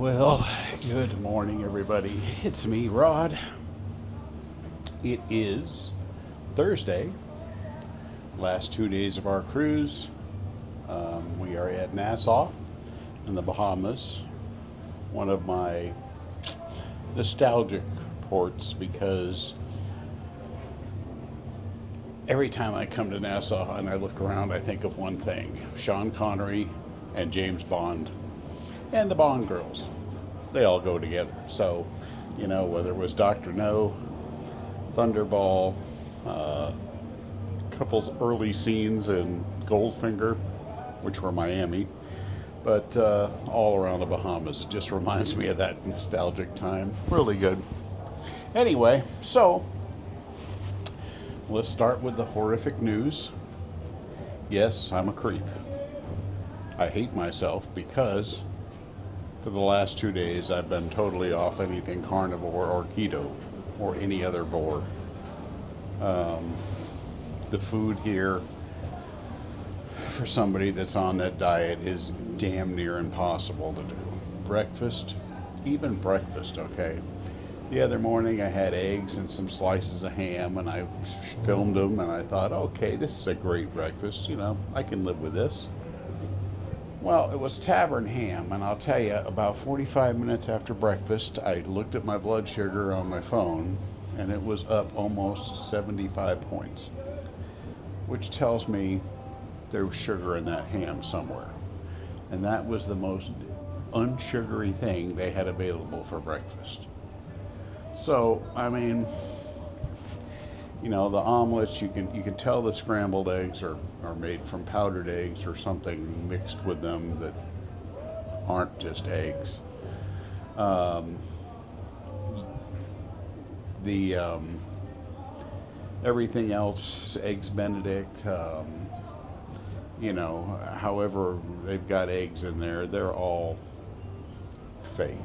Well, good morning, everybody. It's me, Rod. It is Thursday, last 2 days of our cruise. We are at Nassau in the Bahamas, one of my nostalgic ports because every time I come to Nassau and I look around, I think of one thing: Sean Connery and James Bond and the Bond girls. They all go together. So, whether it was Dr. No, Thunderball, couple's early scenes in Goldfinger, which were Miami, but all around the Bahamas. It just reminds me of that nostalgic time. Really good. Anyway, so let's start with the horrific news. Yes, I'm a creep. I hate myself because for the last 2 days I've been totally off anything carnivore or keto or any other vor. The food here for somebody that's on that diet is damn near impossible to do. Breakfast, even breakfast, okay. The other morning I had eggs and some slices of ham and I filmed them and I thought, okay, this is a great breakfast, I can live with this. Well, it was tavern ham, and I'll tell you, about 45 minutes after breakfast, I looked at my blood sugar on my phone, and it was up almost 75 points, which tells me there was sugar in that ham somewhere. And that was the most unsugary thing they had available for breakfast. So, the omelets, you can tell the scrambled eggs are made from powdered eggs or something mixed with them that aren't just eggs. The everything else, eggs Benedict, however they've got eggs in there, they're all fake.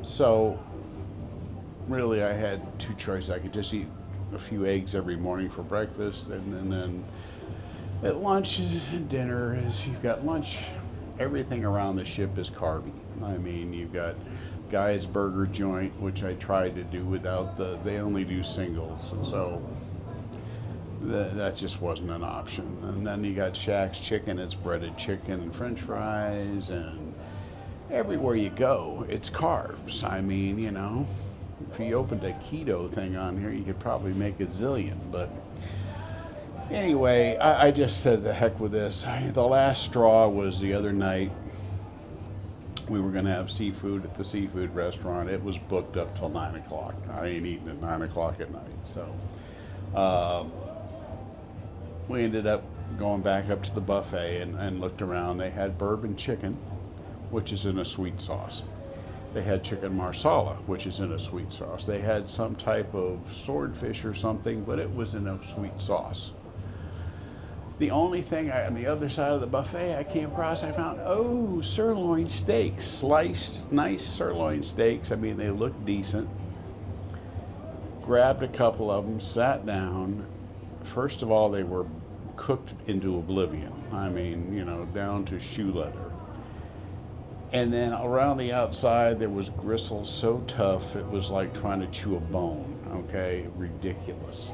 So really I had two choices. I could just eat a few eggs every morning for breakfast, and then at lunch and dinner, as you've got lunch, everything around the ship is carby. You've got Guy's Burger Joint, which I tried to do without they only do singles, so that just wasn't an option. And then you got Shaq's Chicken, it's breaded chicken and french fries, and everywhere you go, it's carbs. If you opened a keto thing on here, you could probably make a zillion. But anyway, I just said the heck with this. The last straw was the other night. We were going to have seafood at the seafood restaurant. It was booked up till 9 o'clock. I ain't eating at 9 o'clock at night. So we ended up going back up to the buffet and looked around. They had bourbon chicken, which is in a sweet sauce. They had chicken marsala, which is in a sweet sauce. They had some type of swordfish or something, but it was in a sweet sauce. The only thing on the other side of the buffet I came across, I found, sirloin steaks, sliced, nice sirloin steaks. They looked decent. Grabbed a couple of them, sat down. First of all, they were cooked into oblivion. Down to shoe leather. And then around the outside, there was gristle so tough, it was like trying to chew a bone, okay? Ridiculous.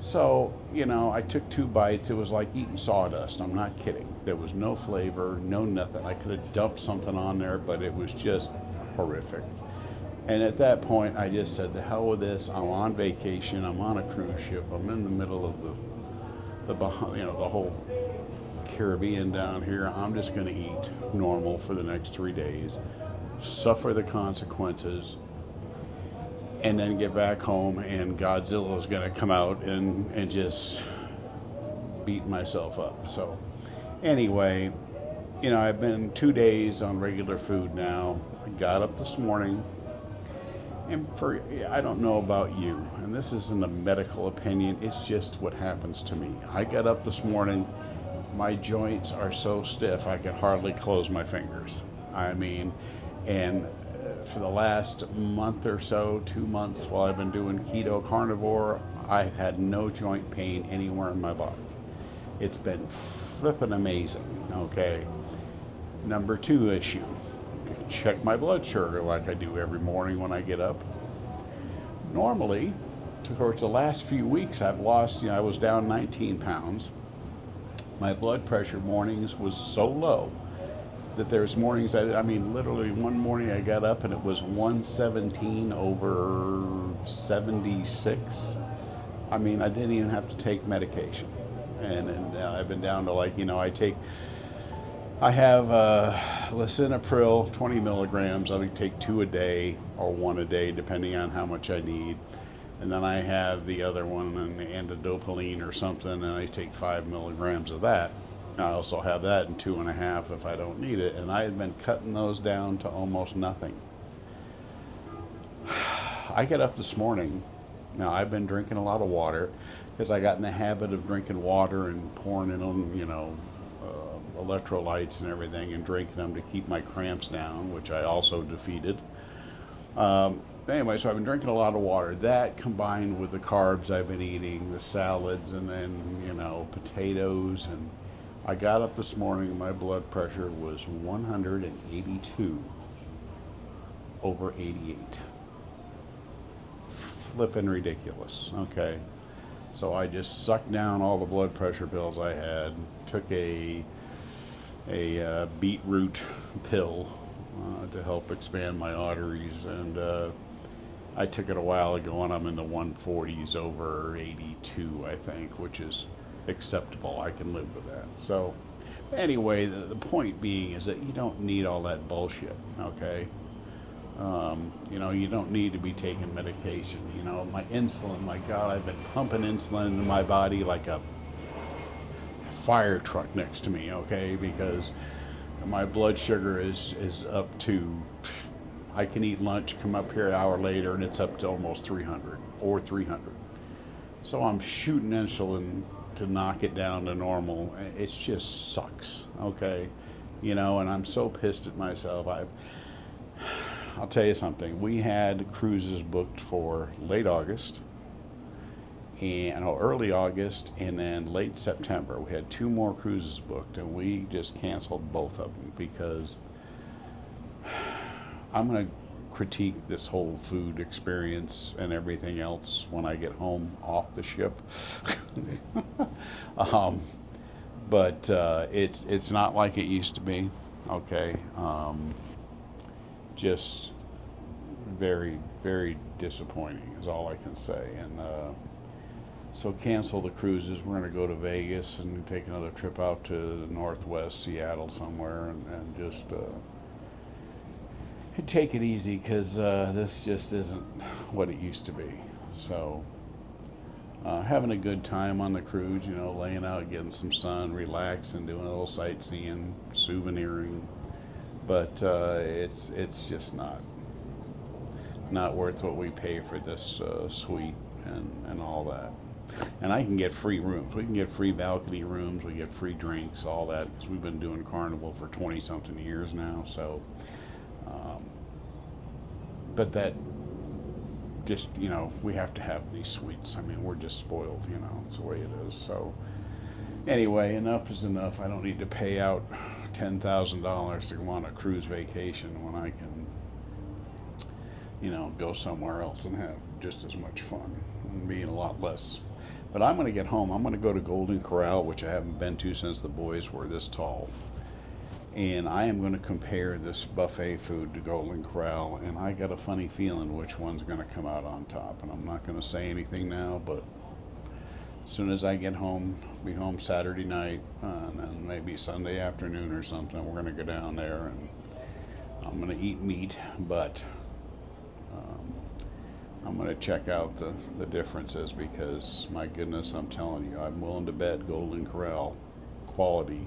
So, I took 2 bites. It was like eating sawdust. I'm not kidding. There was no flavor, no nothing. I could have dumped something on there, but it was just horrific. And at that point, I just said, the hell with this. I'm on vacation. I'm on a cruise ship. I'm in the middle of the whole Caribbean down here. I'm just going to eat normal for the next 3 days, suffer the consequences, and then get back home, and Godzilla is going to come out and just beat myself up. So anyway, I've been 2 days on regular food now. I got up this morning, and I don't know about you, and this isn't a medical opinion, it's just what happens to me. I got up this morning, my joints are so stiff I could hardly close my fingers. And for the last month or so, 2 months while I've been doing keto carnivore, I've had no joint pain anywhere in my body. It's been flippin' amazing, okay? Number 2 issue, check my blood sugar like I do every morning when I get up. Normally, towards the last few weeks, I've lost, I was down 19 pounds. My blood pressure mornings was so low that there's mornings, literally one morning I got up and it was 117 over 76. I didn't even have to take medication. And I've been down to I have lisinopril, 20 milligrams. I take 2 a day or 1 a day, depending on how much I need. And then I have the other one, an antidopaline or something, and I take 5 milligrams of that. I also have that in 2.5 if I don't need it. And I had been cutting those down to almost nothing. I get up this morning. Now, I've been drinking a lot of water because I got in the habit of drinking water and pouring it on, electrolytes and everything and drinking them to keep my cramps down, which I also defeated. Anyway, so I've been drinking a lot of water. That combined with the carbs I've been eating, the salads, and then, potatoes. And I got up this morning, my blood pressure was 182 over 88. Flippin' ridiculous. Okay. So I just sucked down all the blood pressure pills I had, took a beetroot pill to help expand my arteries, and I took it a while ago, and I'm in the 140s over 82, I think, which is acceptable. I can live with that. So anyway, the point being is that you don't need all that bullshit, okay? You don't need to be taking medication. My insulin, my God, I've been pumping insulin into my body like a fire truck next to me, okay? Because my blood sugar is up to, I can eat lunch, come up here an hour later, and it's up to almost 300 or 300. So I'm shooting insulin to knock it down to normal. It just sucks, okay? And I'm so pissed at myself. I'll tell you something. We had cruises booked for late August, and early August, and then late September. We had 2 more cruises booked, and we just canceled both of them because I'm going to critique this whole food experience and everything else when I get home off the ship. But it's not like it used to be. Okay. Just very, very disappointing is all I can say. And so cancel the cruises. We're going to go to Vegas and take another trip out to Northwest Seattle somewhere, and just take it easy, because this just isn't what it used to be. So having a good time on the cruise, laying out, getting some sun, relaxing, doing a little sightseeing, souveniring. But it's just not worth what we pay for this suite and all that. And I can get free rooms. We can get free balcony rooms. We get free drinks, all that, because we've been doing Carnival for 20-something years now. So, but that just, we have to have these suites. We're just spoiled, it's the way it is. So anyway, enough is enough. I don't need to pay out $10,000 to go on a cruise vacation when I can, go somewhere else and have just as much fun and be a lot less. But I'm going to get home. I'm going to go to Golden Corral, which I haven't been to since the boys were this tall. And I am going to compare this buffet food to Golden Corral, and I got a funny feeling which one's going to come out on top. And I'm not going to say anything now, but as soon as I get home, be home Saturday night, and then maybe Sunday afternoon or something, we're going to go down there, and I'm going to eat meat, but I'm going to check out the differences, because my goodness, I'm telling you, I'm willing to bet Golden Corral quality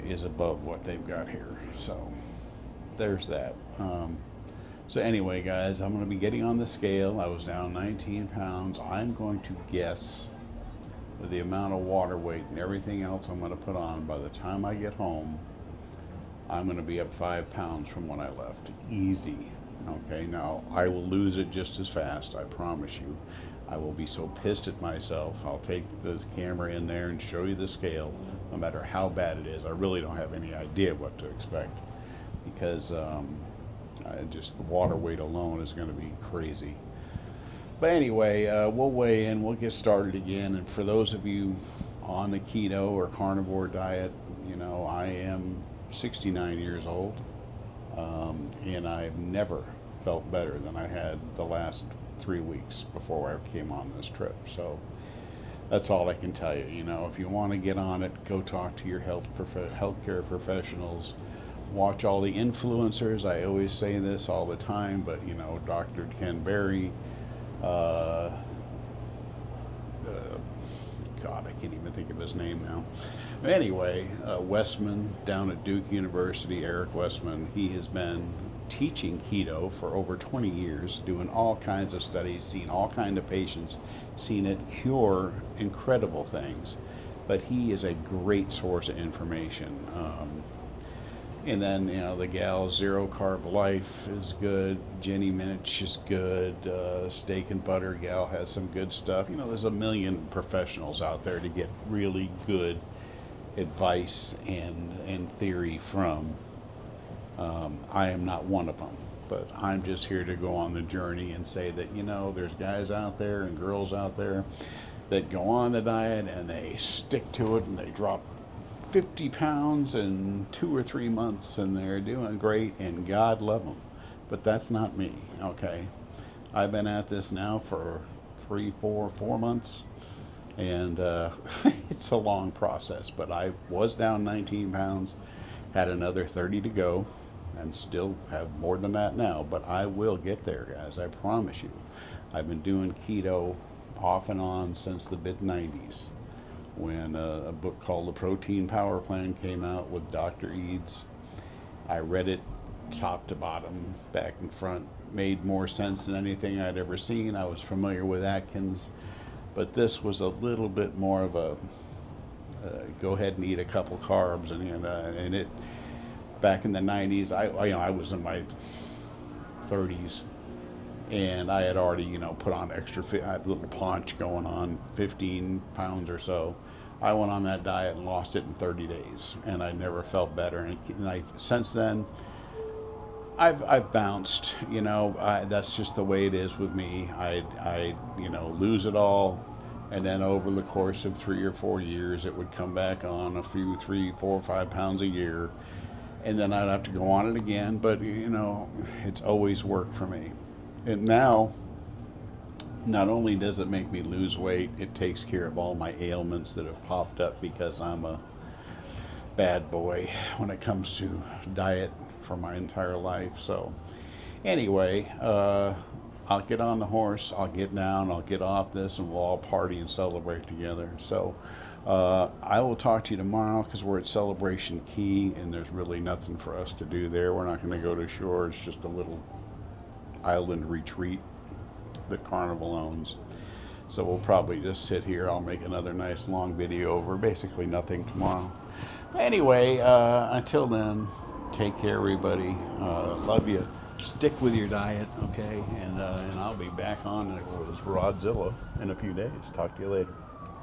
is above what they've got here. So there's that. So anyway, guys, I'm going to be getting on the scale. I was down 19 pounds. I'm going to guess with the amount of water weight and everything else I'm going to put on, by the time I get home, I'm going to be up 5 pounds from when I left. Easy. Okay, now I will lose it just as fast, I promise you. I will be so pissed at myself. I'll take the camera in there and show you the scale, no matter how bad it is. I really don't have any idea what to expect. because just the water weight alone is going to be crazy. But anyway, we'll weigh in, we'll get started again. And for those of you on the keto or carnivore diet, you know, I am 69 years old, and I've never felt better than I had the last 3 weeks before I came on this trip. So that's all I can tell you. You know, if you want to get on it, go talk to your healthcare professionals. Watch all the influencers. I always say this all the time, but you know, Dr. Ken Berry, uh, God, I can't even think of his name now. Anyway, Westman down at Duke University, Eric Westman, he has been teaching keto for over 20 years, doing all kinds of studies, seen all kinds of patients, seen it cure incredible things. But he is a great source of information. And then, you know, the gal Zero Carb Life is good. Jenny Minich is good. Steak and Butter gal has some good stuff. You know, there's a million professionals out there to get really good advice and theory from. I am not one of them, but I'm just here to go on the journey and say that, you know, there's guys out there and girls out there that go on the diet and they stick to it and they drop 50 pounds in 2 or 3 months and they're doing great and God love them. But that's not me, okay? I've been at this now for 4 months, and it's a long process, but I was down 19 pounds, had another 30 to go, and still have more than that now, but I will get there, guys, I promise you. I've been doing keto off and on since the mid-90s, when a book called The Protein Power Plan came out with Dr. Eads. I read it top to bottom, back and front, made more sense than anything I'd ever seen. I was familiar with Atkins, but this was a little bit more of a go ahead and eat a couple carbs, and it back in the 90s, I was in my 30s, and I had already, you know, put on extra I had a little paunch going on, 15 pounds or so. I went on that diet and lost it in 30 days, and I never felt better. And since then, I've bounced. You know, that's just the way it is with me. I you know, lose it all, and then over the course of 3 or 4 years, it would come back on a few 3, 4, 5 pounds a year, and then I'd have to go on it again. But you know, it's always worked for me. And now, not only does it make me lose weight, it takes care of all my ailments that have popped up because I'm a bad boy when it comes to diet for my entire life. So anyway, I'll get on the horse, I'll get down, I'll get off this, and we'll all party and celebrate together. So I will talk to you tomorrow because we're at Celebration Key and there's really nothing for us to do there. We're not going to go to shore. It's just a little island retreat that Carnival owns. So we'll probably just sit here. I'll make another nice long video over basically nothing tomorrow. Anyway, until then, take care, everybody. Love you. Stick with your diet, okay? And I'll be back on with Rodzilla in a few days. Talk to you later.